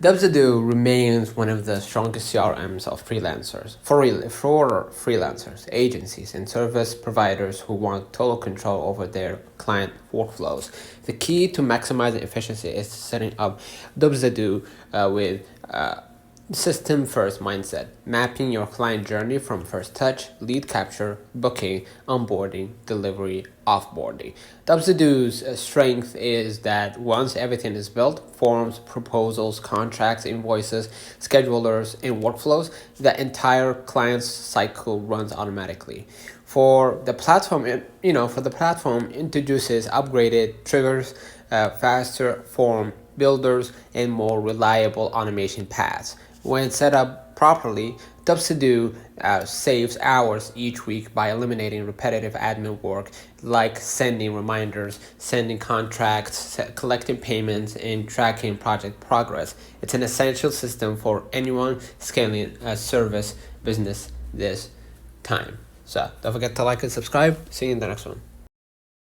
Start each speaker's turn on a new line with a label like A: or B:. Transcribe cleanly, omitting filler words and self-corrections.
A: Dubsado remains one of the strongest CRMs of freelancers for freelancers, agencies, and service providers who want total control over their client workflows. The key to maximizing efficiency is setting up Dubsado with system first mindset, mapping your client journey from first touch, lead capture, booking, onboarding, delivery, offboarding. Dubsado's strength is that once everything is built, forms, proposals, contracts, invoices, schedulers, and workflows, the entire client's cycle runs automatically. For the platform introduces upgraded triggers, faster form builders, and more reliable automation paths. When set up properly, Dubsado saves hours each week by eliminating repetitive admin work like sending reminders, sending contracts, collecting payments, and tracking project progress. It's an essential system for anyone scaling a service business this time. So don't forget to like and subscribe. See you in the next one.